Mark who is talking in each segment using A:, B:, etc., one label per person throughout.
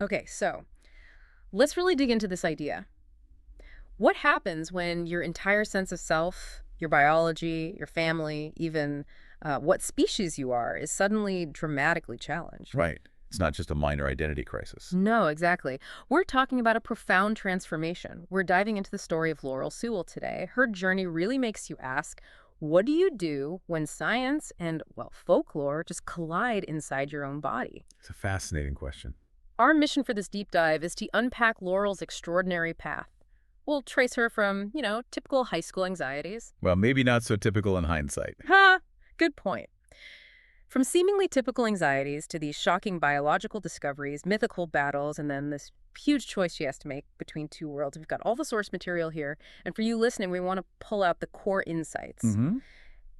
A: Okay, so let's really dig into this idea. What happens when your entire sense of self, your biology, your family, even what species you are, is suddenly dramatically challenged?
B: Right. It's not just a minor identity crisis.
A: No, exactly. We're talking about a profound transformation. We're diving into the story of Laurel Sewell today. Her journey really makes you ask, what do you do when science and, well, folklore just collide inside your own body?
B: It's a fascinating question.
A: Our mission for this deep dive is to unpack Laurel's extraordinary path. We'll trace her from, typical high school anxieties.
B: Well, maybe not so typical in hindsight.
A: Ha! Good point. From seemingly typical anxieties to these shocking biological discoveries, mythical battles, and then this huge choice she has to make between two worlds. We've got all the source material here. And for you listening, we want to pull out the core insights.
B: Mm-hmm.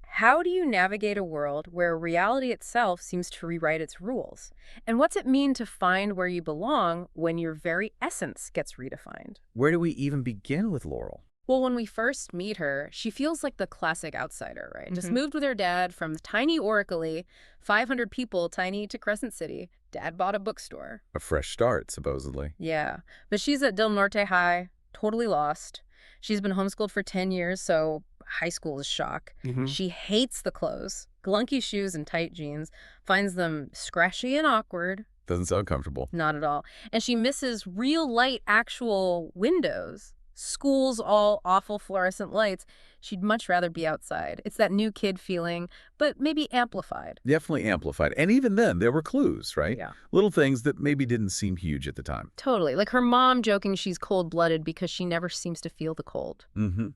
A: How do you navigate a world where reality itself seems to rewrite its rules? And what's it mean to find where you belong when your very essence gets redefined?
B: Where do we even begin with Laurel?
A: Well, when we first meet her, she feels like the classic outsider, right? Just moved with her dad from tiny Oracle, 500 people, tiny to Crescent City. Dad bought a bookstore.
B: A fresh start, supposedly.
A: Yeah, but she's at Del Norte High, totally lost. She's been homeschooled for 10 years, so high school is shock. She hates the clothes, glunky shoes and tight jeans, finds them scratchy and awkward.
B: Doesn't sound comfortable.
A: Not at all. And she misses real light, actual windows. School's all awful fluorescent lights. She'd much rather be outside. It's that new kid feeling, but maybe amplified.
B: Definitely amplified. And even then, there were clues, right?
A: Yeah.
B: Little things that maybe didn't seem huge at the time.
A: Totally. Like her mom joking she's cold-blooded because she never seems to feel the cold.
B: Mm-hmm.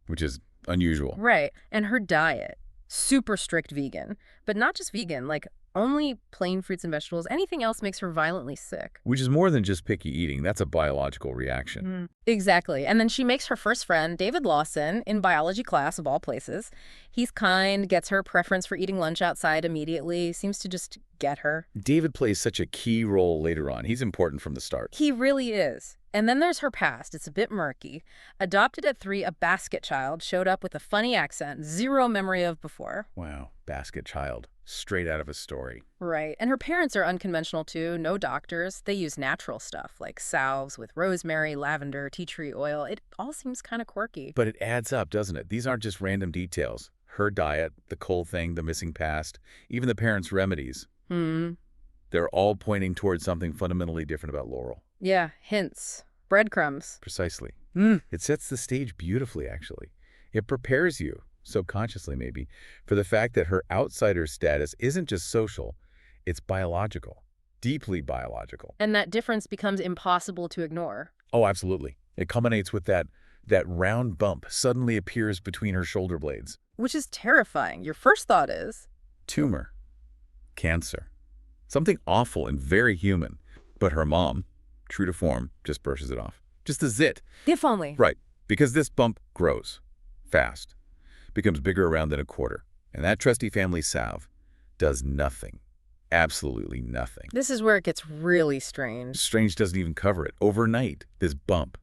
B: Which is unusual.
A: Right. And her diet, super strict vegan. But not just vegan, like only plain fruits and vegetables. Anything else makes her violently sick.
B: Which is more than just picky eating. That's a biological reaction.
A: Exactly. And then she makes her first friend, David Lawson, in biology class of all places. He's kind, gets her preference for eating lunch outside immediately, seems to just get her.
B: David plays such a key role later on. He's important from the start.
A: He really is. And then there's her past. It's a bit murky. Adopted at 3, a basket child, showed up with a funny accent, zero memory of before.
B: Wow. Basket child. Straight out of a story.
A: Right. And her parents are unconventional too. No doctors. They use natural stuff like salves with rosemary, lavender, tea tree oil. It all seems kind of quirky.
B: But it adds up, doesn't it? These aren't just random details. Her diet, the cold thing, the missing past, even the parents' remedies. They're all pointing towards something fundamentally different about Laurel.
A: Yeah, hints. Breadcrumbs.
B: Precisely. It sets the stage beautifully, actually. It prepares you, subconsciously maybe, for the fact that her outsider status isn't just social, it's biological. Deeply biological.
A: And that difference becomes impossible to ignore.
B: Oh, absolutely. It culminates with that round bump suddenly appears between her shoulder blades.
A: Which is terrifying. Your first thought is...
B: Tumor. Cancer. Something awful and very human. But her mom, true to form, just brushes it off. Just a zit.
A: If only.
B: Right. Because this bump grows. Fast. Becomes bigger around than a quarter. And that trusty family salve does nothing. Absolutely nothing.
A: This is where it gets really strange.
B: Strange doesn't even cover it. Overnight, this bump,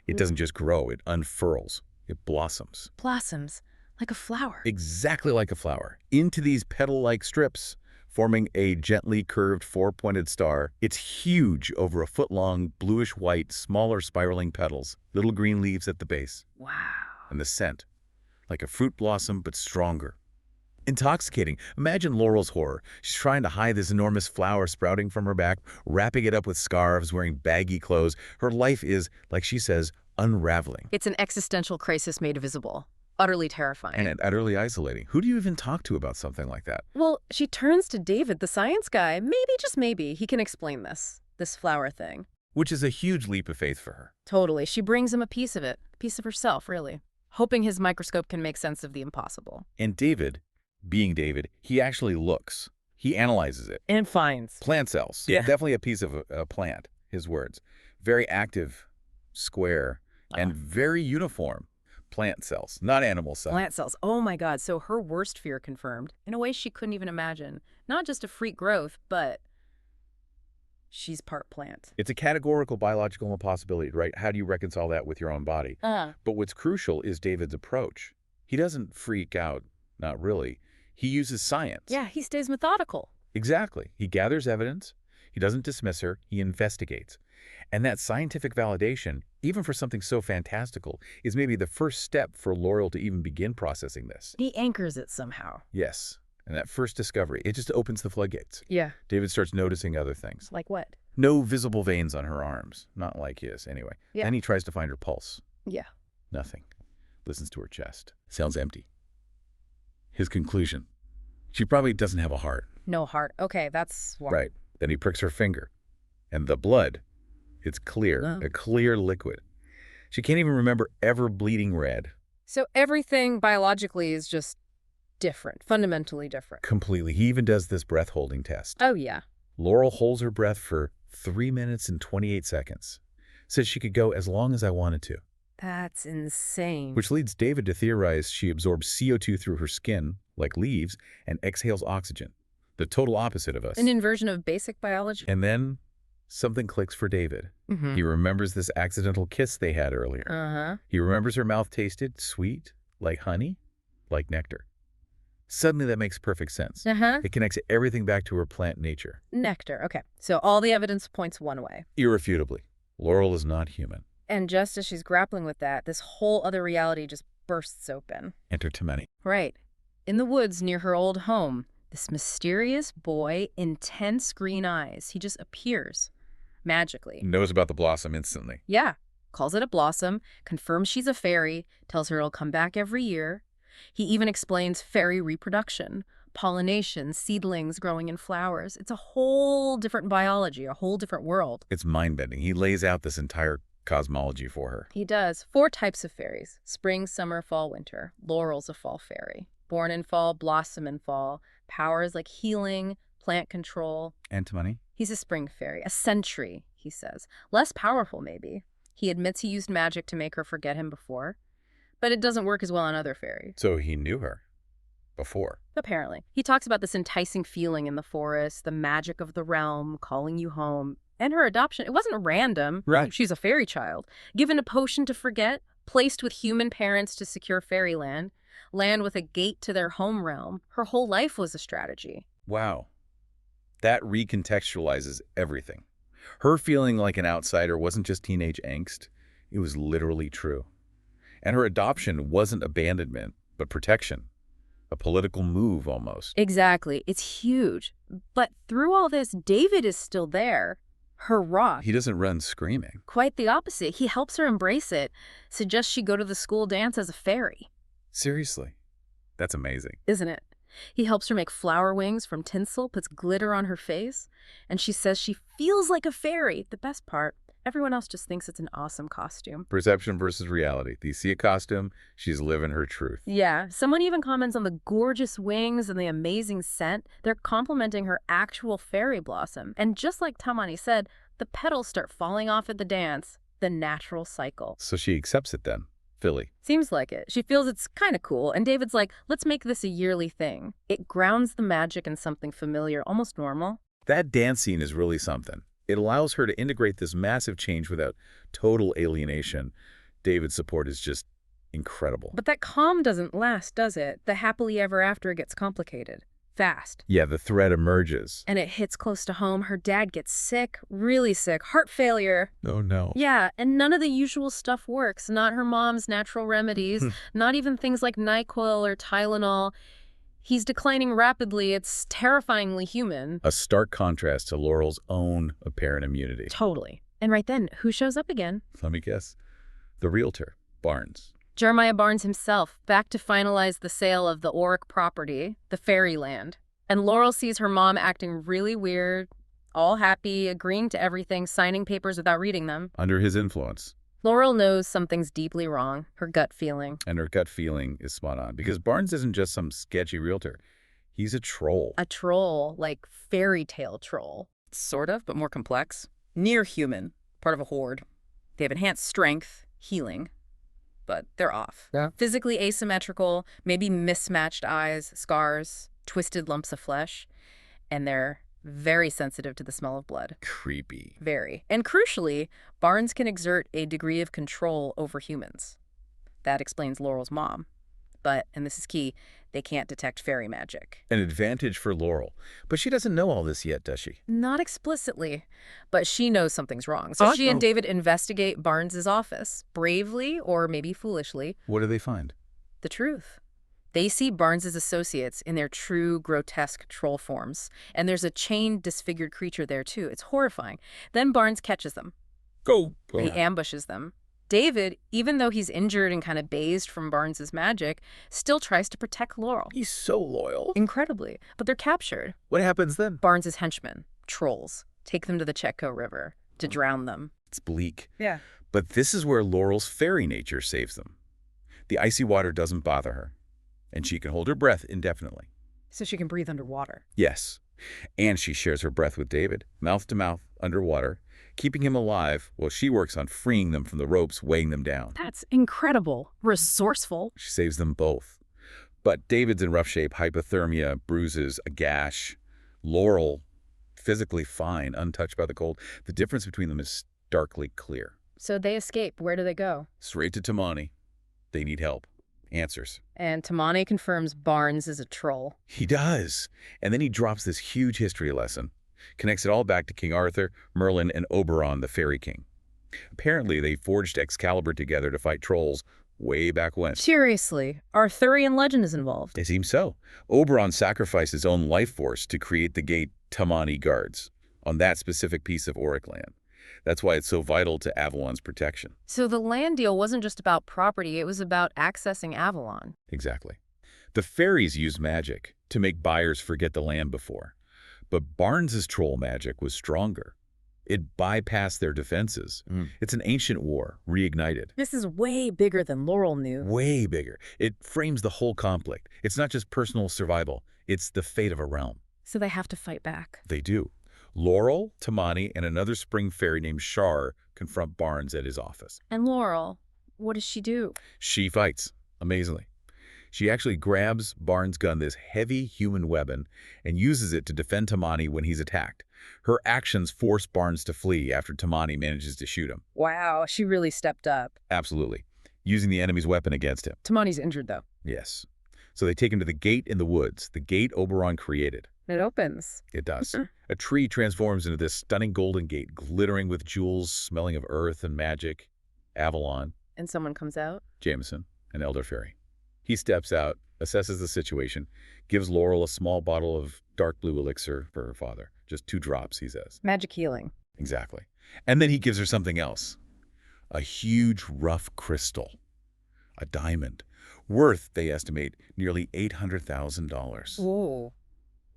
B: it doesn't just grow, it unfurls. It blossoms.
A: Blossoms. Like a flower.
B: Exactly like a flower. Into these petal-like strips, forming a gently curved four-pointed star. It's huge, over a foot long, bluish-white, smaller spiraling petals, little green leaves at the base.
A: Wow.
B: And the scent, like a fruit blossom, but stronger. Intoxicating. Imagine Laurel's horror. She's trying to hide this enormous flower sprouting from her back, wrapping it up with scarves, wearing baggy clothes. Her life is, like she says, unraveling.
A: It's an existential crisis made visible. Utterly terrifying.
B: And utterly isolating. Who do you even talk to about something like that?
A: Well, she turns to David, the science guy. Maybe, just maybe, he can explain this flower thing.
B: Which is a huge leap of faith for her.
A: Totally. She brings him a piece of it. A piece of herself, really. Hoping his microscope can make sense of the impossible.
B: And David, being David, he actually looks. He analyzes it.
A: And finds.
B: Plant cells.
A: Yeah.
B: Definitely a piece of a plant, his words. Very active, square, and very uniform. Plant cells, not animal cells.
A: Plant cells. Oh my God. So her worst fear confirmed in a way she couldn't even imagine. Not just a freak growth, but she's part plant.
B: It's a categorical biological impossibility, right? How do you reconcile that with your own body? But what's crucial is David's approach. He doesn't freak out, not really. He uses science.
A: Yeah, he stays methodical.
B: Exactly. He gathers evidence. He doesn't dismiss her, he investigates. And that scientific validation, even for something so fantastical, is maybe the first step for Laurel to even begin processing this.
A: He anchors it somehow.
B: Yes. And that first discovery, it just opens the floodgates.
A: Yeah.
B: David starts noticing other things.
A: Like what?
B: No visible veins on her arms. Not like his, anyway.
A: Yeah.
B: Then he tries to find her pulse.
A: Yeah.
B: Nothing. Listens to her chest. Sounds empty. His conclusion. She probably doesn't have a heart.
A: No heart. Okay, that's why.
B: Right. Then he pricks her finger. And the blood, it's clear.
A: Oh.
B: A clear liquid. She can't even remember ever bleeding red.
A: So everything biologically is just different, fundamentally different.
B: Completely. He even does this breath-holding test.
A: Oh, yeah.
B: Laurel holds her breath for 3 minutes and 28 seconds. Says she could go as long as I wanted to.
A: That's insane.
B: Which leads David to theorize she absorbs CO2 through her skin, like leaves, and exhales oxygen. The total opposite of us.
A: An inversion of basic biology.
B: And then something clicks for David.
A: Mm-hmm.
B: He remembers this accidental kiss they had earlier.
A: Uh-huh.
B: He remembers her mouth tasted sweet, like honey, like nectar. Suddenly that makes perfect sense.
A: Uh-huh.
B: It connects everything back to her plant nature.
A: Nectar. Okay. So all the evidence points one way.
B: Irrefutably, Laurel is not human.
A: And just as she's grappling with that, this whole other reality just bursts open.
B: Enter Tamani.
A: Right. In the woods near her old home, this mysterious boy, intense green eyes, he just appears. Magically.
B: Knows about the blossom instantly.
A: Yeah. Calls it a blossom, confirms she's a fairy, tells her it'll come back every year. He even explains fairy reproduction, pollination, seedlings growing in flowers. It's a whole different biology, a whole different world.
B: It's mind-bending. He lays out this entire cosmology for her.
A: He does. 4 types of fairies. Spring, summer, fall, winter. Laurel's a fall fairy. Born in fall, blossom in fall. Powers like healing, plant control.
B: And Tamani?
A: He's a spring fairy. A sentry, he says. Less powerful, maybe. He admits he used magic to make her forget him before. But it doesn't work as well on other fairies.
B: So he knew her before.
A: Apparently. He talks about this enticing feeling in the forest, the magic of the realm, calling you home. And her adoption, it wasn't random.
B: Right.
A: She's a fairy child. Given a potion to forget, placed with human parents to secure fairyland, land with a gate to their home realm. Her whole life was a strategy.
B: Wow. That recontextualizes everything. Her feeling like an outsider wasn't just teenage angst. It was literally true. And her adoption wasn't abandonment, but protection. A political move, almost.
A: Exactly. It's huge. But through all this, David is still there. Her rock.
B: He doesn't run screaming.
A: Quite the opposite. He helps her embrace it, suggests she go to the school dance as a fairy.
B: Seriously. That's amazing.
A: Isn't it? He helps her make flower wings from tinsel, puts glitter on her face, and she says she feels like a fairy. The best part, everyone else just thinks it's an awesome costume.
B: Perception versus reality. Do you see a costume? She's living her truth.
A: Yeah, someone even comments on the gorgeous wings and the amazing scent. They're complimenting her actual fairy blossom. And just like Tamani said, the petals start falling off at the dance, the natural cycle.
B: So she accepts it then. Philly.
A: Seems like it. She feels it's kind of cool, and David's like, let's make this a yearly thing. It grounds the magic in something familiar, almost normal.
B: That dance scene is really something. It allows her to integrate this massive change without total alienation. David's support is just incredible.
A: But that calm doesn't last, does it? The happily ever after gets complicated. Fast.
B: Yeah, the threat emerges.
A: And it hits close to home. Her dad gets sick, really sick, heart failure.
B: Oh, no.
A: Yeah, and none of the usual stuff works. Not her mom's natural remedies, not even things like NyQuil or Tylenol. He's declining rapidly. It's terrifyingly human.
B: A stark contrast to Laurel's own apparent immunity.
A: Totally. And right then, who shows up again?
B: Let me guess. The realtor, Barnes.
A: Jeremiah Barnes himself, back to finalize the sale of the Auric property, the fairyland. And Laurel sees her mom acting really weird, all happy, agreeing to everything, signing papers without reading them.
B: Under his influence.
A: Laurel knows something's deeply wrong, her gut feeling.
B: And her gut feeling is spot on. Because Barnes isn't just some sketchy realtor. He's a troll.
A: A troll, like fairy tale troll. Sort of, but more complex. Near human, part of a horde. They have enhanced strength, healing, but they're off.
B: Yeah.
A: Physically asymmetrical, maybe mismatched eyes, scars, twisted lumps of flesh, and they're very sensitive to the smell of blood.
B: Creepy.
A: Very. And crucially, Barnes can exert a degree of control over humans. That explains Laurel's mom. but, and this is key, they can't detect fairy magic.
B: An advantage for Laurel. But she doesn't know all this yet, does she?
A: Not explicitly, but she knows something's wrong. So she and David investigate Barnes's office, bravely or maybe foolishly.
B: What do they find?
A: The truth. They see Barnes's associates in their true, grotesque troll forms, and there's a chained, disfigured creature there too. It's horrifying. Then Barnes catches them.
B: Go!
A: He ambushes them. David, even though he's injured and kind of dazed from Barnes's magic, still tries to protect Laurel.
B: He's so loyal.
A: Incredibly. But they're captured.
B: What happens then?
A: Barnes's henchmen, trolls, take them to the Chetco River to drown them.
B: It's bleak.
A: Yeah.
B: But this is where Laurel's fairy nature saves them. The icy water doesn't bother her, and she can hold her breath indefinitely.
A: So she can breathe underwater.
B: Yes. And she shares her breath with David, mouth to mouth, underwater, keeping him alive while she works on freeing them from the ropes weighing them down.
A: That's incredible. Resourceful.
B: She saves them both. But David's in rough shape, hypothermia, bruises, a gash. Laurel, physically fine, untouched by the cold. The difference between them is starkly clear.
A: So they escape. Where do they go?
B: Straight to Tamani. They need help. Answers.
A: And Tamani confirms Barnes is a troll.
B: He does. And then he drops this huge history lesson. Connects it all back to King Arthur, Merlin, and Oberon, the Fairy King. Apparently, they forged Excalibur together to fight trolls way back when.
A: Seriously, Arthurian legend is involved.
B: It seems so. Oberon sacrificed his own life force to create the gate Tamani guards on that specific piece of Auric land. That's why it's so vital to Avalon's protection.
A: So the land deal wasn't just about property, it was about accessing Avalon.
B: Exactly. The fairies used magic to make buyers forget the land before. But Barnes's troll magic was stronger. It bypassed their defenses. It's an ancient war, reignited.
A: This is way bigger than Laurel knew.
B: Way bigger. It frames the whole conflict. It's not just personal survival. It's the fate of a realm.
A: So they have to fight back.
B: They do. Laurel, Tamani, and another spring fairy named Shar confront Barnes at his office.
A: And Laurel, what does she do?
B: She fights, amazingly. She actually grabs Barnes' gun, this heavy human weapon, and uses it to defend Tamani when he's attacked. Her actions force Barnes to flee after Tamani manages to shoot him.
A: Wow, she really stepped up.
B: Absolutely. Using the enemy's weapon against him.
A: Tamani's injured, though.
B: Yes. So they take him to the gate in the woods, the gate Oberon created.
A: It opens.
B: It does. A tree transforms into this stunning golden gate, glittering with jewels, smelling of earth and magic. Avalon.
A: And someone comes out?
B: Jameson, an elder fairy. He steps out, assesses the situation, gives Laurel a small bottle of dark blue elixir for her father. Just 2 drops, he says.
A: Magic healing.
B: Exactly. And then he gives her something else. A huge rough crystal. A diamond. Worth, they estimate, nearly $800,000.
A: Whoa.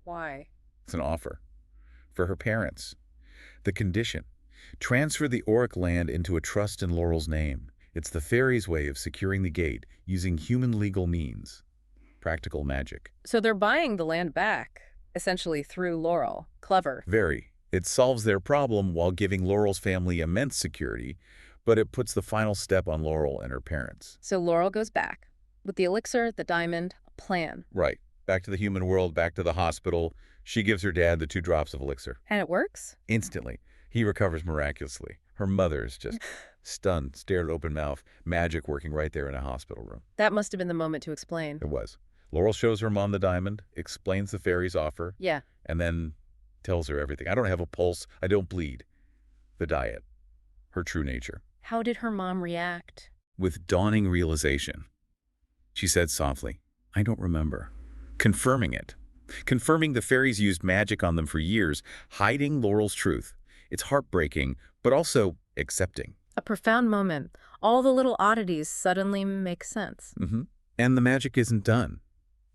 A: Why?
B: It's an offer. For her parents. The condition. Transfer the Auric land into a trust in Laurel's name. It's the fairies' way of securing the gate using human legal means. Practical magic.
A: So they're buying the land back, essentially through Laurel. Clever.
B: Very. It solves their problem while giving Laurel's family immense security, but it puts the final step on Laurel and her parents.
A: So Laurel goes back. With the elixir, the diamond, a plan.
B: Right. Back to the human world, back to the hospital. She gives her dad the 2 drops of elixir.
A: And it works?
B: Instantly. He recovers miraculously. Her mother's just stunned, stared open mouth, magic working right there in a hospital room.
A: That must have been the moment to explain.
B: It was. Laurel shows her mom the diamond, explains the fairy's offer,
A: Yeah.
B: and then tells her everything. I don't have a pulse. I don't bleed. The diet. Her true nature.
A: How did her mom react?
B: With dawning realization. She said softly, I don't remember. Confirming it. Confirming the fairies used magic on them for years, hiding Laurel's truth. It's heartbreaking, but also accepting.
A: A profound moment. All the little oddities suddenly make sense.
B: And the magic isn't done.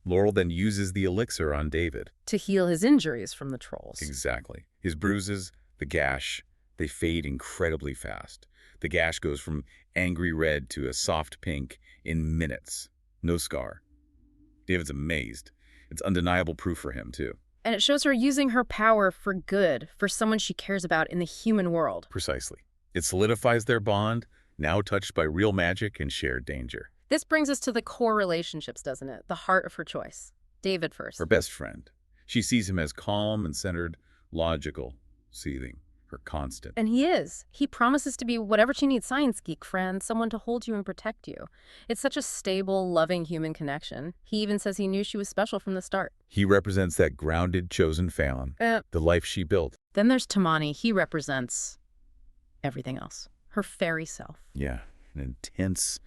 B: Laurel then uses the elixir on David.
A: To heal his injuries from the trolls.
B: Exactly. His bruises, the gash, they fade incredibly fast. The gash goes from angry red to a soft pink in minutes. No scar. David's amazed. It's undeniable proof for him, too.
A: And it shows her using her power for good, for someone she cares about in the human world.
B: Precisely. It solidifies their bond, now touched by real magic and shared danger.
A: This brings us to the core relationships, doesn't it? The heart of her choice. David first.
B: Her best friend. She sees him as calm and centered, logical, seething. her constant.
A: And he is. He promises to be whatever she needs, science geek friend, someone to hold you and protect you. It's such a stable, loving human connection. He even says he knew she was special from the start.
B: He represents that grounded, chosen Phaon, the life she built.
A: Then there's Tamani. He represents everything else. Her fairy self.
B: Yeah, an intense,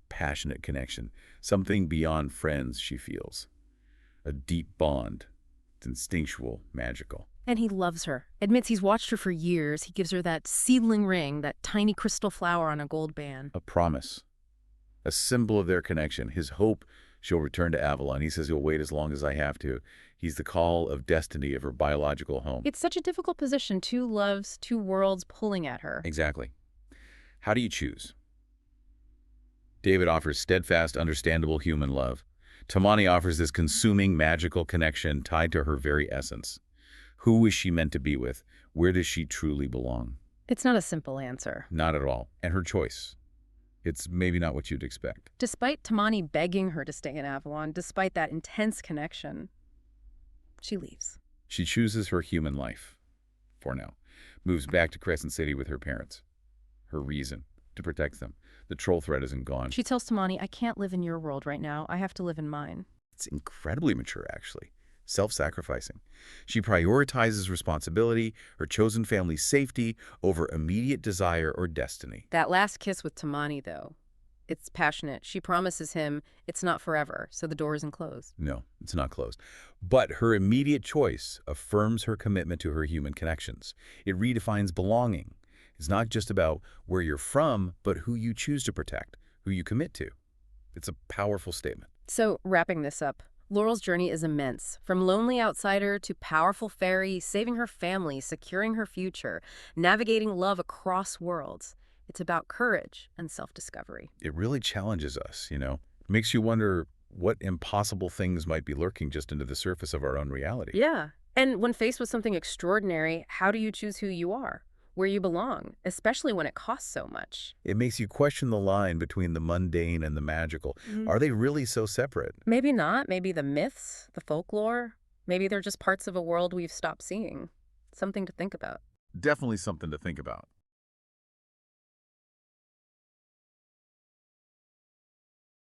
B: passionate connection. Something beyond friends, she feels. A deep bond. It's instinctual, magical.
A: And he loves her. Admits he's watched her for years. He gives her that seedling ring, that tiny crystal flower on a gold band.
B: A promise. A symbol of their connection. His hope she'll return to Avalon. He says he'll wait as long as I have to. He's the call of destiny of her biological home.
A: It's such a difficult position. Two loves, two worlds pulling at her.
B: Exactly. How do you choose? David offers steadfast, understandable human love. Tamani offers this consuming, magical connection tied to her very essence. Who is she meant to be with? Where does she truly belong?
A: It's not a simple answer.
B: Not at all. And her choice. It's maybe not what you'd expect.
A: Despite Tamani begging her to stay in Avalon, despite that intense connection, she leaves.
B: She chooses her human life, for now. Moves back to Crescent City with her parents. Her reason, to protect them. The troll threat isn't gone.
A: She tells Tamani, I can't live in your world right now. I have to live in mine.
B: It's incredibly mature, actually. Self-sacrificing. She prioritizes responsibility, her chosen family's safety, over immediate desire or destiny.
A: That last kiss with Tamani, though, it's passionate. She promises him it's not forever, so the door isn't closed.
B: No, it's not closed. But her immediate choice affirms her commitment to her human connections. It redefines belonging. It's not just about where you're from, but who you choose to protect, who you commit to. It's a powerful statement.
A: So, wrapping this up, Laurel's journey is immense. From lonely outsider to powerful fairy, saving her family, securing her future, navigating love across worlds. It's about courage and self-discovery.
B: It really challenges us, you know. Makes you wonder what impossible things might be lurking just under the surface of our own reality.
A: Yeah. And when faced with something extraordinary, how do you choose who you are, where you belong, especially when it costs so much?
B: It makes you question the line between the mundane and the magical. Are they really so separate?
A: Maybe not. Maybe the myths, the folklore, maybe they're just parts of a world we've stopped seeing. Something to think about.
B: Definitely something to think about.